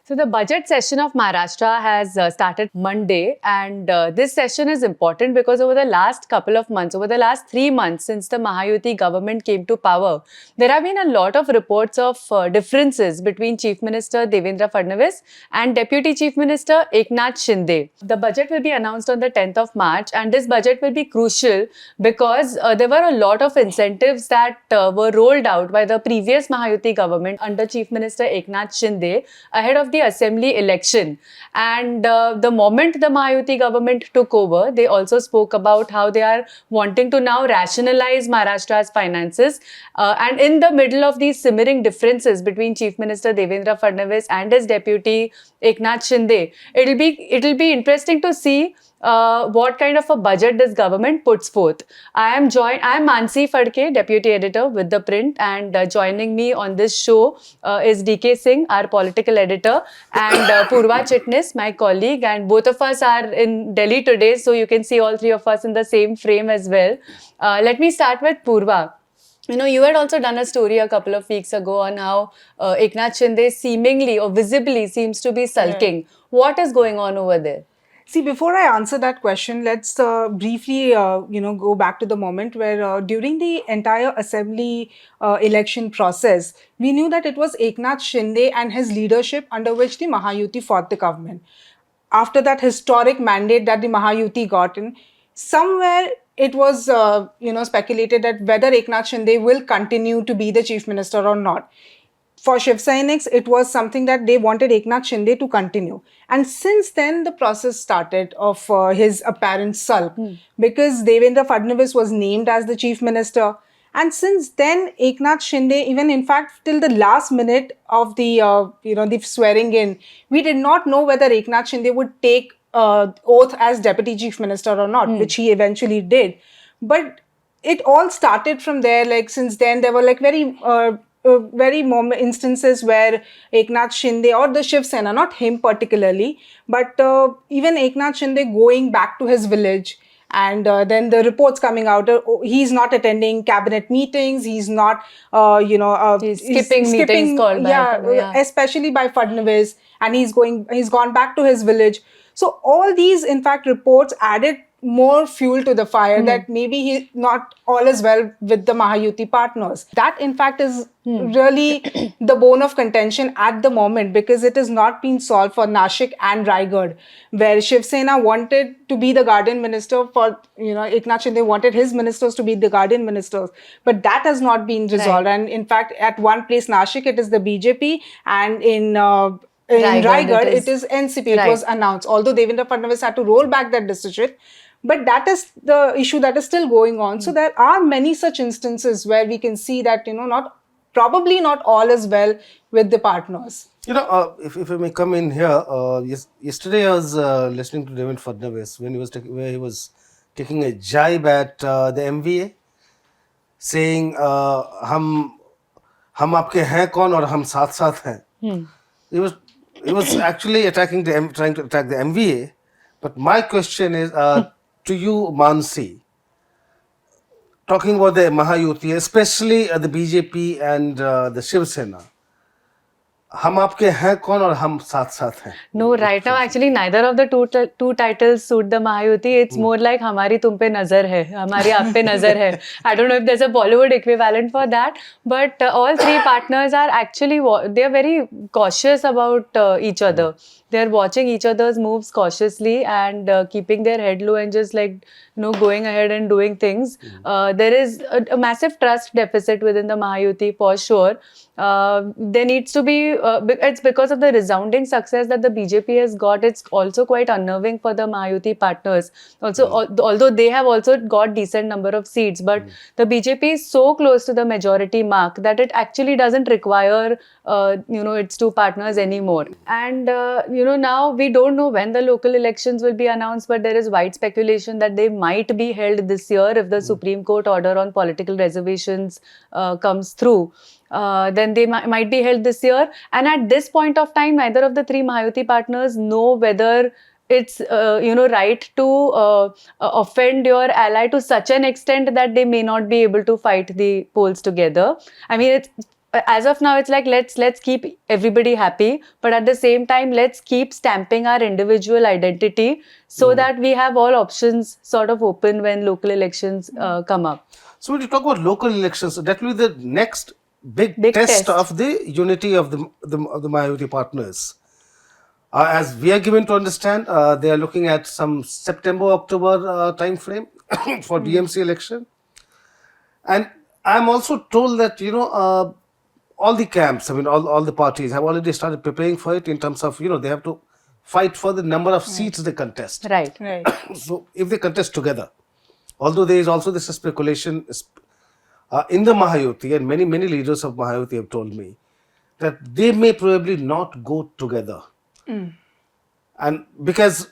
So the budget session of Maharashtra has started Monday, and this session is important because over the last couple of months, over the last 3 months since the Mahayuti government came to power, there have been a lot of reports of differences between Chief Minister Devendra Fadnavis and Deputy Chief Minister Eknath Shinde. The budget will be announced on the 10th of March, and this budget will be crucial because there were a lot of incentives that were rolled out by the previous Mahayuti government under Chief Minister Eknath Shinde ahead of the assembly election. And the moment the Mahayuti government took over, they also spoke about how they are wanting to now rationalize Maharashtra's finances. And in the middle of these simmering differences between Chief Minister Devendra Fadnavis and his deputy Eknath Shinde, it'll be interesting to see what kind of a budget this government puts forth. I am Manasi Phadke, deputy editor with ThePrint, and joining me on this show is Singh, our political editor, and Purva Chitnis, my colleague, and both of us are in Delhi today, so you can see all three of us in the same frame as well. Let me start with Purva. You had also done a story a couple of weeks ago on how Eknath Shinde seemingly or visibly seems to be sulking. Yeah. What is going on over there? See, before I answer that question, let's briefly, go back to the moment where during the entire assembly election process, we knew that it was Eknath Shinde and his leadership under which the Mahayuti fought the government. After that historic mandate that the Mahayuti got in, somewhere it was, speculated that whether Eknath Shinde will continue to be the chief minister or not. For Shiv Sainiks, it was something that they wanted Eknath Shinde to continue. And since then, the process started of his apparent sulk because Devendra Fadnavis was named as the chief minister. And since then, Eknath Shinde, even in fact, till the last minute of the, the swearing in, we did not know whether Eknath Shinde would take oath as deputy chief minister or not, which he eventually did. But it all started from there. Like, since then, there were like very instances where Eknath Shinde or the Shiv Sena, not him particularly, but even Eknath Shinde going back to his village, and then the reports coming out, he's not attending cabinet meetings, he's not, he's skipping meetings called by, especially by Fadnavis, and he's gone back to his village. So all these, in fact, reports added more fuel to the fire that maybe not all is well with the Mahayuti partners. That, in fact, is really the bone of contention at the moment, because it has not been solved for Nashik and Raigad, where Shiv Sena wanted to be the guardian minister for, Eknath Shinde wanted his ministers to be the guardian ministers. But that has not been resolved. Right. And in fact, at one place, Nashik, it is the BJP, and in Raigad, it is NCP. Right. It was announced, although Devendra Fadnavis had to roll back that decision. But that is the issue that is still going on. So there are many such instances where we can see that, probably not all is well with the partners. If I may come in here, yesterday I was listening to Devendra Fadnavis when he was taking a jibe at the MVA, saying, "Hum aapke hain kaun aur hum saath saath hain." He was actually trying to attack the MVA. But my question is to you, Manasi, talking about the Mahayuti, especially the BJP and the Shiv Sena. हम आपके हैं कौन और हम साथ साथ हैं? No, right now actually neither of the two titles suit the Mahayuti. It's more like हमारी तुम पे नजर है, हमारी आप पे नजर है. I don't know if there's a Bollywood equivalent for that, but all three partners are actually they're very cautious about each other. They're watching each other's moves cautiously and keeping their head low and just going ahead and doing things. There is a massive trust deficit within the Mahayuti for sure. There needs to be, it's because of the resounding success that the BJP has got. It's also quite unnerving for the Mahayuti partners. Also, although they have also got decent number of seats, but the BJP is so close to the majority mark that it actually doesn't require, its two partners anymore. And, now we don't know when the local elections will be announced, but there is wide speculation that they might be held this year if the Supreme Court order on political reservations comes through. Then they might be held this year. And at this point of time, neither of the three Mahayuti partners know whether it's right to offend your ally to such an extent that they may not be able to fight the polls together. I mean, as of now, it's like let's keep everybody happy, but at the same time, let's keep stamping our individual identity so that we have all options sort of open when local elections come up. So when you talk about local elections, that will be the next big, Big test, test. of the unity of the Mahayuti partners. As we are given to understand, they are looking at some September-October time frame for BMC election. And I'm also told that, all the camps, I mean, all the parties have already started preparing for it in terms of, they have to fight for the number of seats they contest. Right. Right. So if they contest together, although there is also this speculation in the Mahayuti, and many leaders of Mahayuti have told me that they may probably not go together. And because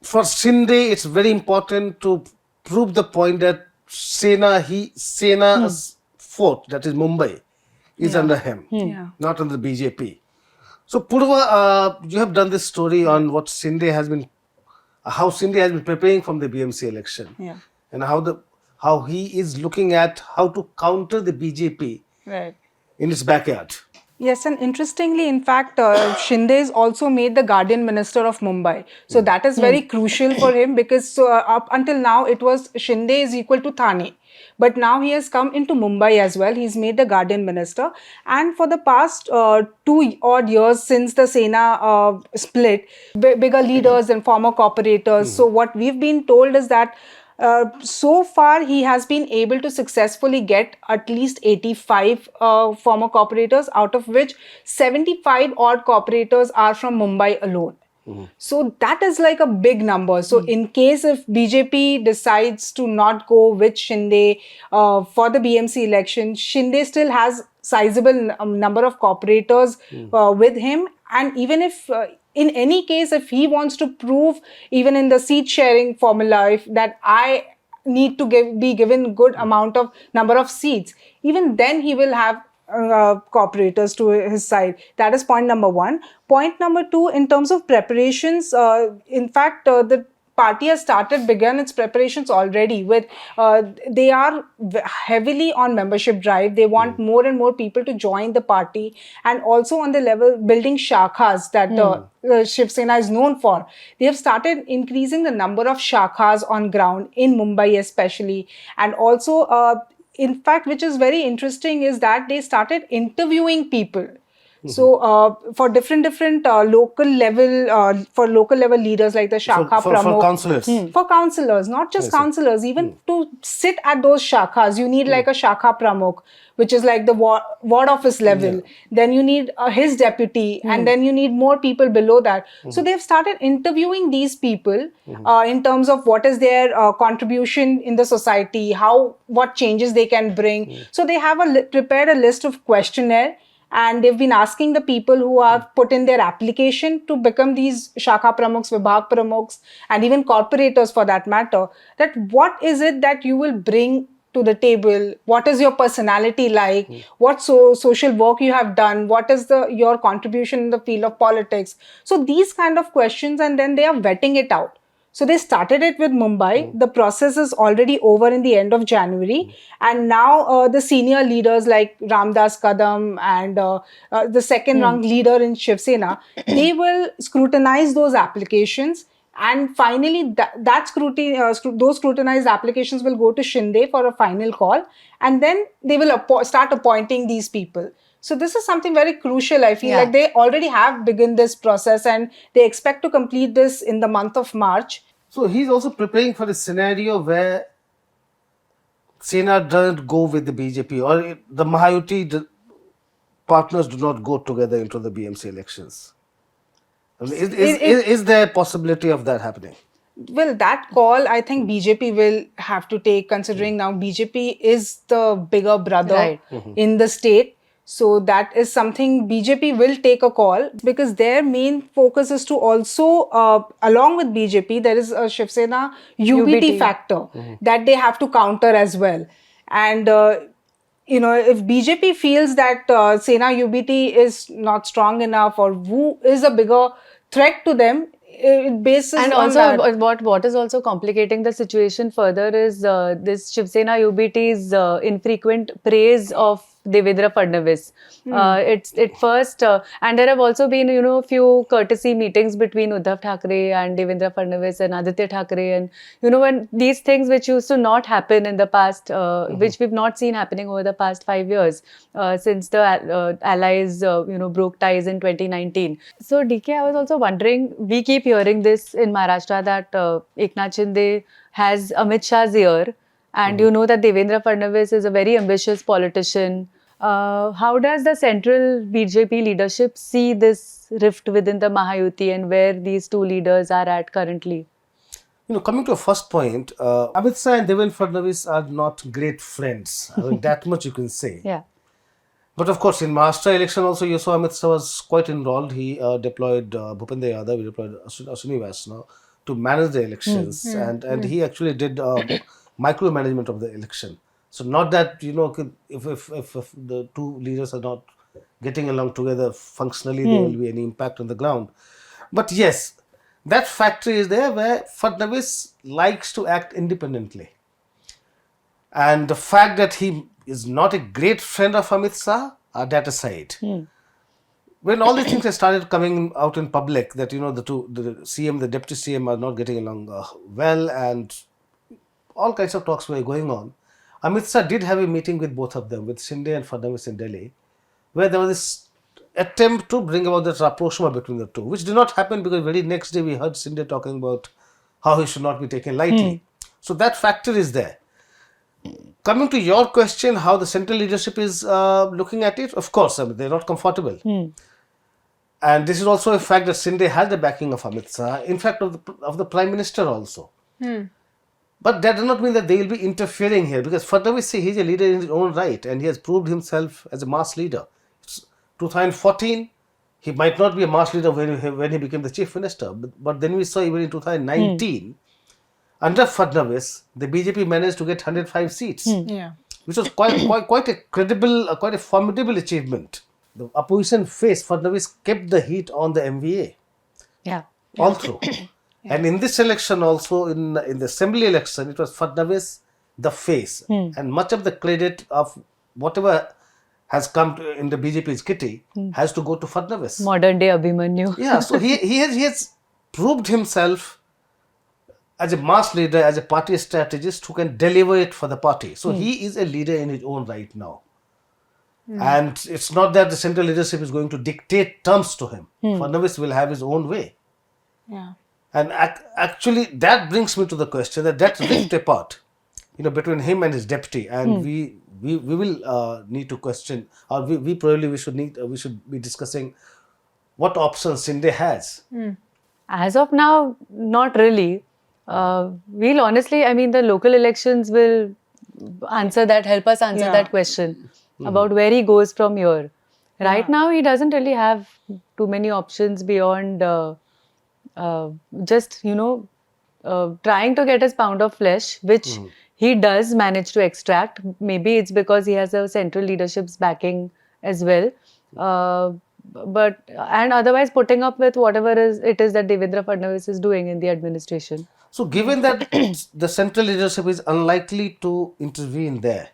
for Shinde, it's very important to prove the point that Sena's fort, that is Mumbai, is under him, Yeah. not under the BJP. So Purva, you have done this story on what Shinde has been, how Shinde has been preparing from the BMC election, Yeah. and how he is looking at how to counter the BJP Right. in its backyard. Yes, and interestingly, in fact, Shinde is also made the Guardian Minister of Mumbai. So that is very crucial for him because up until now it was Shinde is equal to Thane. But now he has come into Mumbai as well. He's made the Guardian Minister. And for the past 2 odd years since the Sena split, bigger leaders and former cooperators. So what we've been told is that so far, he has been able to successfully get at least 85 former cooperators, out of which 75 odd cooperators are from Mumbai alone. So that is like a big number. So in case if BJP decides to not go with Shinde for the BMC election, Shinde still has sizable number of cooperators with him. And even if in any case, if he wants to prove even in the seat sharing formula, if that I need to be given good amount of number of seats, even then he will have cooperators to his side. That is point number one. Point number two, in terms of preparations, in fact, the party has begun its preparations already with they are heavily on membership drive. They want more and more people to join the party, and also on the level building shakhas that Shiv Sena is known for. They have started increasing the number of shakhas on ground in Mumbai especially, and also in fact, which is very interesting is that they started interviewing people. So for different local level leaders like the Shakha For Pramukh, councillors. for councillors, not just councillors, even to sit at those shakhas, you need like a Shakha Pramukh, which is like the ward office level. Then you need his deputy, and then you need more people below that. So they've started interviewing these people in terms of what is their contribution in the society, what changes they can bring. So they have prepared a list of questionnaire, and they've been asking the people who have put in their application to become these Shakha Pramukhs, Vibhag Pramukhs, and even corporators for that matter, that what is it that you will bring to the table? What is your personality like? What social work you have done? What is your contribution in the field of politics? So these kind of questions, and then they are vetting it out. So they started it with Mumbai. The process is already over in the end of January. And now the senior leaders like Ramdas Kadam and the second rank leader in Shiv Sena, they will scrutinize those applications. And finally, those scrutinized applications will go to Shinde for a final call. And then they will start appointing these people. So this is something very crucial. I feel like they already have begun this process, and they expect to complete this in the month of March. So he's also preparing for a scenario where Sena doesn't go with the BJP, or the Mahayuti partners do not go together into the BMC elections. I mean, is there a possibility of that happening? Well, that call, I think BJP will have to take, considering now BJP is the bigger brother in the state. So that is something BJP will take a call, because their main focus is to also, along with BJP, there is a Shiv Sena UBT factor that they have to counter as well. And if BJP feels that Sena UBT is not strong enough, or who is a bigger threat to them, it bases and on also that. what is also complicating the situation further is this Shiv Sena UBT's infrequent praise of Devendra Fadnavis. It first, and there have also been, few courtesy meetings between Uddhav Thackeray and Devendra Fadnavis and Aditya Thackeray, and when these things which used to not happen in the past, which we've not seen happening over the past 5 years, since the allies, broke ties in 2019. So DK, I was also wondering, we keep hearing this in Maharashtra that Eknath Shinde has Amit Shah's ear, and you know that Devendra Fadnavis is a very ambitious politician. How does the central BJP leadership see this rift within the Mahayuti and where these two leaders are at currently? Coming to a first point, Amit Shah and Devendra Fadnavis are not great friends. I mean, that much you can say. Yeah. But of course, in Maharashtra election also, you saw Amit Shah was quite involved. He deployed Bhupendra Yadav, he deployed Ashwini Vaishnaw to manage the elections, and he actually did micromanagement of the election. So not that, if the two leaders are not getting along together functionally, there will be any impact on the ground. But yes, that factor is there where Fadnavis likes to act independently. And the fact that he is not a great friend of Amit Shah, that aside. When all these things have started coming out in public, that the CM, the deputy CM are not getting along well, and all kinds of talks were going on, Amit Shah did have a meeting with both of them, with Shinde and Fadnavis in Delhi, where there was this attempt to bring about that rapprochement between the two, which did not happen because very next day we heard Shinde talking about how he should not be taken lightly. So that factor is there. Coming to your question, how the central leadership is looking at it, of course, I mean, they're not comfortable. And this is also a fact that Shinde has the backing of Amit Shah, in fact, of the Prime Minister also. But that does not mean that they will be interfering here, because Fadnavis, he's a leader in his own right, and he has proved himself as a mass leader. 2014, he might not be a mass leader when he became the chief minister, but then we saw even in 2019, under Fadnavis, the BJP managed to get 105 seats, which was quite a credible, quite a formidable achievement. The opposition faced, Fadnavis kept the heat on the MVA, all through. And in this election also, in the assembly election, it was Fadnavis the face, and much of the credit of whatever has come in the BJP's kitty has to go to Fadnavis. Modern day Abhimanyu. Yeah, so he has proved himself as a mass leader, as a party strategist who can deliver it for the party. So he is a leader in his own right now. And it's not that the central leadership is going to dictate terms to him. Fadnavis will have his own way. And actually, that brings me to the question that rift apart, between him and his deputy, and we will need to question, or we should be discussing what options Shinde has. As of now, not really. We'll honestly, I mean, the local elections will help us answer that question about where he goes from here. Right now, he doesn't really have too many options beyond just, trying to get his pound of flesh, which he does manage to extract. Maybe it's because he has a central leadership's backing as well. And otherwise putting up with whatever it is that Devendra Fadnavis is doing in the administration. So given that the central leadership is unlikely to intervene there,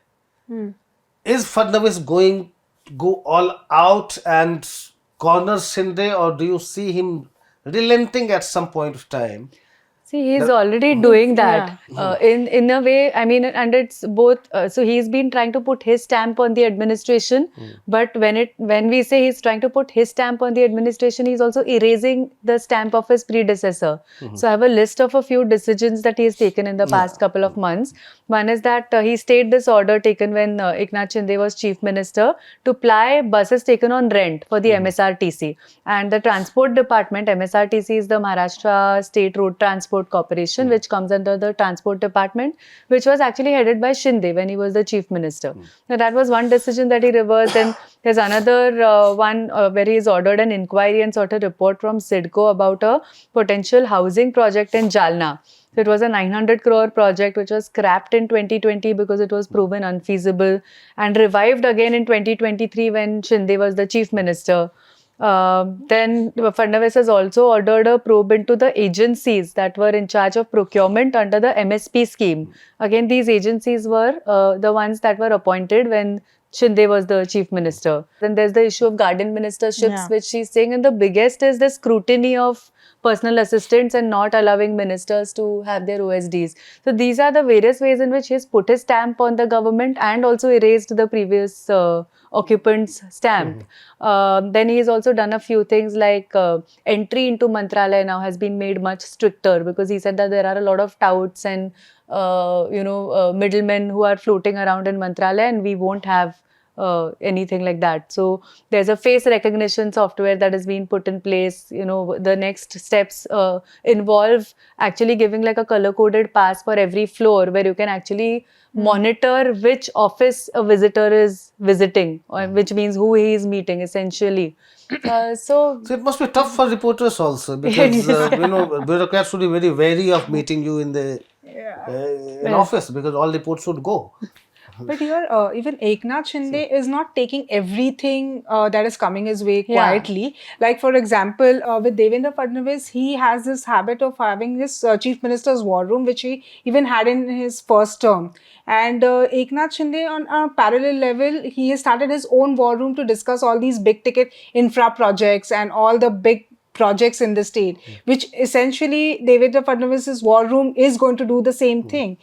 is Fadnavis going to go all out and corner Shinde, or do you see him relenting at some point of time? See, he's already doing that in a way. I mean, and it's both. So he's been trying to put his stamp on the administration, but when we say he's trying to put his stamp on the administration, he's also erasing the stamp of his predecessor. So I have a list of a few decisions that he's taken in the past couple of months. One is that he stayed this order taken when Eknath Shinde was chief minister to ply buses taken on rent for the MSRTC, and the transport department. MSRTC is the Maharashtra State Road Transport Corporation, which comes under the transport department, which was actually headed by Shinde when he was the chief minister. Now, that was one decision that he reversed. And there's another one where he's ordered an inquiry and sought a report from SIDCO about a potential housing project in Jalna. So it was a 900 crore project which was scrapped in 2020 because it was proven unfeasible, and revived again in 2023 when Shinde was the chief minister. Then Fadnavis has also ordered a probe into the agencies that were in charge of procurement under the MSP scheme. Again, these agencies were the ones that were appointed when Shinde was the chief minister. Then there's the issue of garden ministerships, Yeah. which she's saying. And the biggest is the scrutiny of personal assistants and not allowing ministers to have their OSDs. So these are the various ways in which he's put his stamp on the government and also erased the previous occupant's stamp. Then he's also done a few things like entry into Mantralaya now has been made much stricter, because he said that there are a lot of touts and middlemen who are floating around in Mantralaya, and we won't have anything like that. So there's a face recognition software that has been put in place. The next steps involve actually giving like a color coded pass for every floor, where you can actually monitor which office a visitor is visiting, or which means who he is meeting essentially. So So it must be tough for reporters also, because bureaucrats would be very wary of meeting you in the in office, because all reports would go. But here, even Eknath Shinde is not taking everything that is coming his way Yeah. quietly. Like, for example, with Devendra Fadnavis, he has this habit of having his chief minister's war room, which he even had in his first term. And Eknath Shinde, on a parallel level, he has started his own war room to discuss all these big ticket infra projects and all the big projects in the state, which essentially Devendra Fadnavis's war room is going to do the same thing.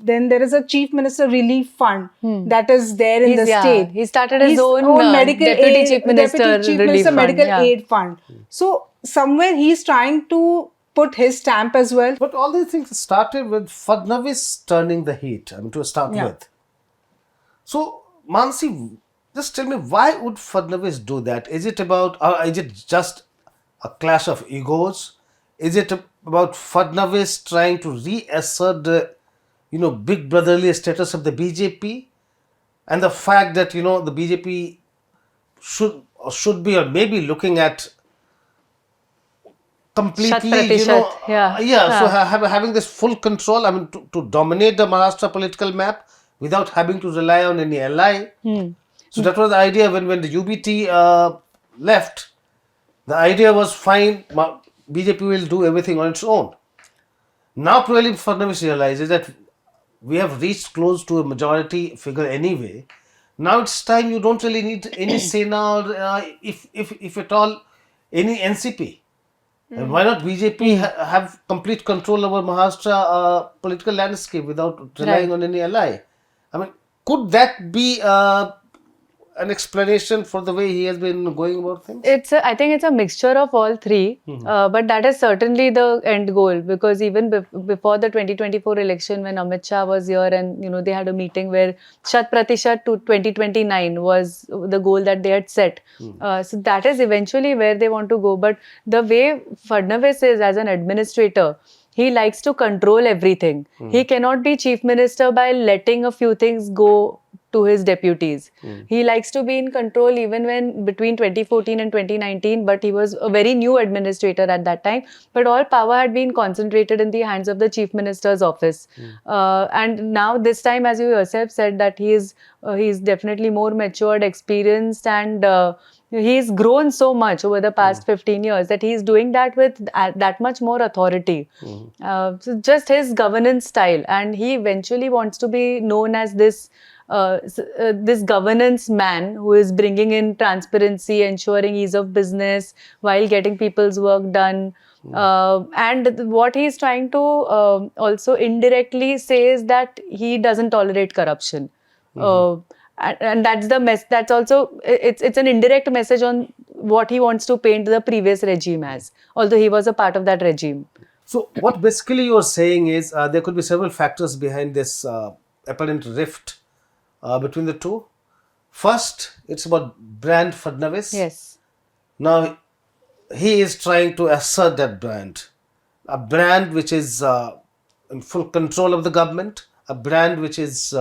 Then there is a chief minister relief fund that is there in the state. He started his own medical deputy aid, chief minister deputy chief relief minister fund, medical yeah. aid fund. So somewhere he's trying to put his stamp as well. But all these things started with Fadnavis turning the heat, I mean, to start Yeah. with. So, Manasi, just tell me, why would Fadnavis do that? Is it about, is it just a clash of egos? Is it about Fadnavis trying to reassert the, big brotherly status of the BJP? And the fact that, the BJP should be, or maybe looking at completely, Shat-pratishat, so having this full control, I mean, to dominate the Maharashtra political map without having to rely on any ally. So that was the idea when the UBT left. The idea was fine, BJP will do everything on its own. Now probably Fadnavis realizes that we have reached close to a majority figure anyway. Now it's time, you don't really need any Sena or if at all any NCP. And why not BJP have complete control over Maharashtra political landscape without relying on any ally? I mean, could that be an explanation for the way he has been going about things? I think it's a mixture of all three, but that is certainly the end goal, because even before the 2024 election, when Amit Shah was here and they had a meeting where Shat Pratishat to 2029 was the goal that they had set. So that is eventually where they want to go. But the way Fadnavis is as an administrator, he likes to control everything. He cannot be chief minister by letting a few things go to his deputies. He likes to be in control even when between 2014 and 2019, but he was a very new administrator at that time. But all power had been concentrated in the hands of the chief minister's office. And now this time, as you yourself said, that he's definitely more matured, experienced, and he's grown so much over the past 15 years that he's doing that with that much more authority. So just his governance style, and he eventually wants to be known as this governance man who is bringing in transparency, ensuring ease of business while getting people's work done. And what he's trying to also indirectly say is that he doesn't tolerate corruption. And that's the that's also, it's an indirect message on what he wants to paint the previous regime as, although he was a part of that regime. So what basically you're saying is there could be several factors behind this apparent rift between the two. First, it's about brand Fadnavis. Yes. Now, he is trying to assert that brand. A brand which is in full control of the government. A brand which is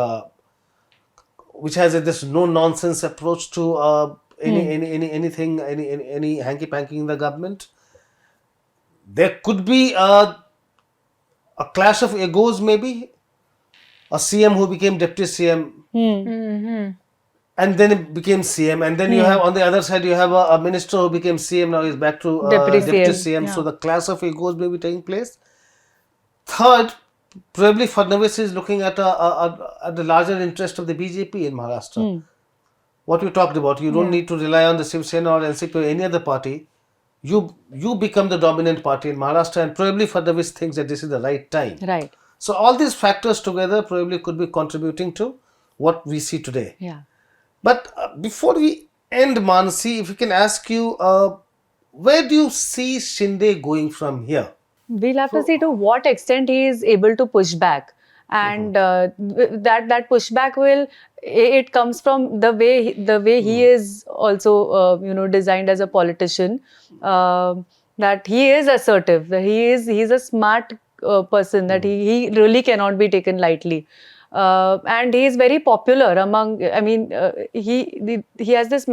which has this no-nonsense approach to anything, any hanky-panky in the government. There could be a clash of egos, maybe. A CM who became deputy CM, and then it became CM, and then you have on the other side you have a minister who became CM, now he's back to deputy CM. So the clash of egos may be taking place. Third, probably Fadnavis is looking at the larger interest of the BJP in Maharashtra. what you talked about. You don't need to rely on the Shiv Sena or NCP or any other party. You become the dominant party in Maharashtra, and probably Fadnavis thinks that this is the right time. Right. So all these factors together probably could be contributing to what we see today. Yeah. But before we end, Manasi, if we can ask you, where do you see Shinde going from here? We'll have to see to what extent he is able to push back, and that pushback will, it comes from the way he is also designed as a politician. That he is assertive. That he's a smart person. That he really cannot be taken lightly. And he is very popular among. I mean, he has this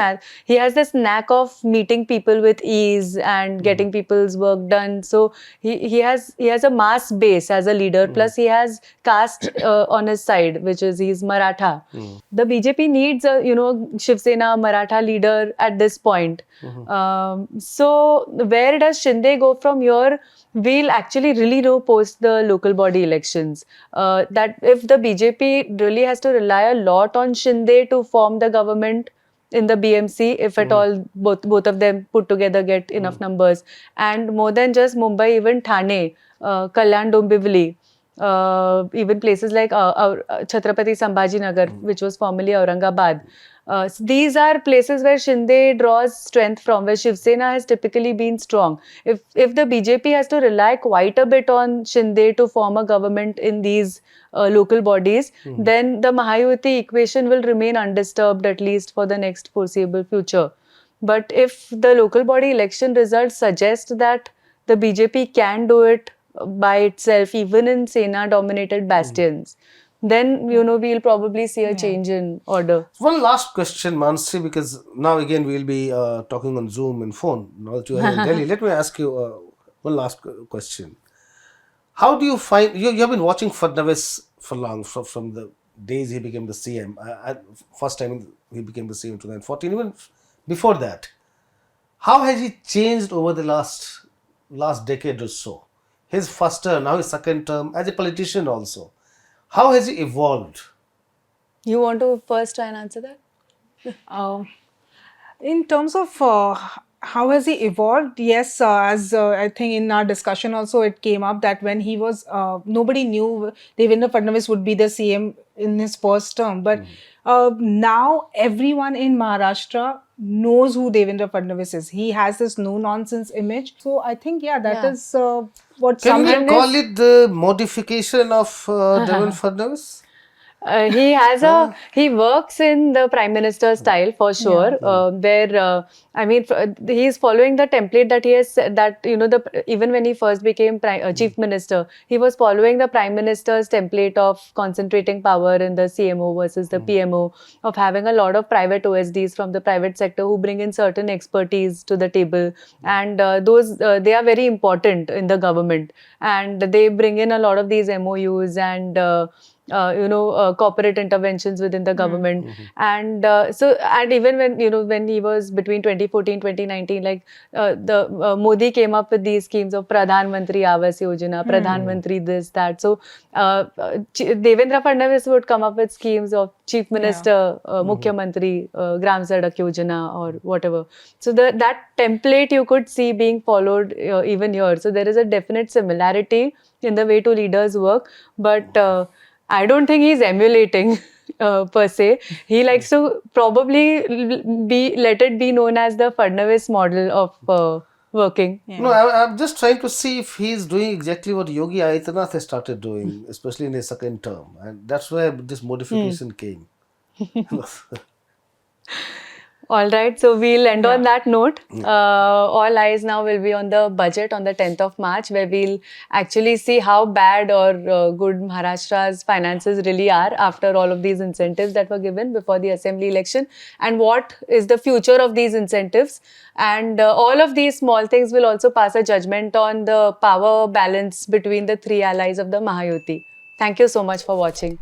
knack of meeting people with ease and getting people's work done. So he has a mass base as a leader. Plus he has caste on his side, which is he's Maratha. The BJP needs a Shiv Sena Maratha leader at this point. So where does Shinde go from here? We'll actually really know post the local body elections. That if the BJP really has to rely a lot on Shinde to form the government in the BMC, if at all both of them put together get enough numbers, and more than just Mumbai, even Thane, Kalyan Dombivli, even places like Chhatrapati Sambhajinagar, which was formerly Aurangabad. So these are places where Shinde draws strength from, where Shiv Sena has typically been strong. If the BJP has to rely quite a bit on Shinde to form a government in these local bodies, then the Mahayuti equation will remain undisturbed at least for the next foreseeable future. But if the local body election results suggest that the BJP can do it by itself, even in Sena-dominated bastions, then we'll probably see a change in order. One last question, Mansi, because now again we'll be talking on Zoom and phone. Now that you are in Delhi, let me ask you one last question. How do you find, you have been watching Fadnavis for long, from the days he became the CM. First time he became the CM in 2014, even before that. How has he changed over the last decade or so? His first term, now his second term, as a politician also. How has he evolved? You want to first try and answer that? In terms of how has he evolved? Yes, as I think in our discussion also it came up that when he was, nobody knew Devendra Fadnavis would be the CM in his first term. But now everyone in Maharashtra knows who Devendra Fadnavis is. He has this no-nonsense image. So I think, that is what Can we someone call it the modification of Devendra Fadnavis? He works in the Prime Minister style for sure, where he's following the template that he has, that even when he first became Chief Minister, he was following the Prime Minister's template of concentrating power in the CMO versus the PMO, of having a lot of private OSDs from the private sector who bring in certain expertise to the table, and they are very important in the government, and they bring in a lot of these MOUs and corporate interventions within the government. And even when he was between 2014 2019, like the Modi came up with these schemes of Pradhan Mantri Awas Yojana, Pradhan Mantri this, that. So Devendra Fadnavis would come up with schemes of Chief Minister, Mukhya Mantri, Gram Sadak Yojana or whatever. So that template you could see being followed even here. So there is a definite similarity in the way two leaders work, but I don't think he's emulating per se. He likes to probably let it be known as the Fadnavis model of working. No, I'm just trying to see if he's doing exactly what Yogi Adityanath has started doing, especially in his second term. And that's where this modification came. All right, so we'll end on that note. All eyes now will be on the budget on the 10th of March, where we'll actually see how bad or good Maharashtra's finances really are after all of these incentives that were given before the assembly election, and what is the future of these incentives. And all of these small things will also pass a judgment on the power balance between the three allies of the Mahayuti. Thank you so much for watching.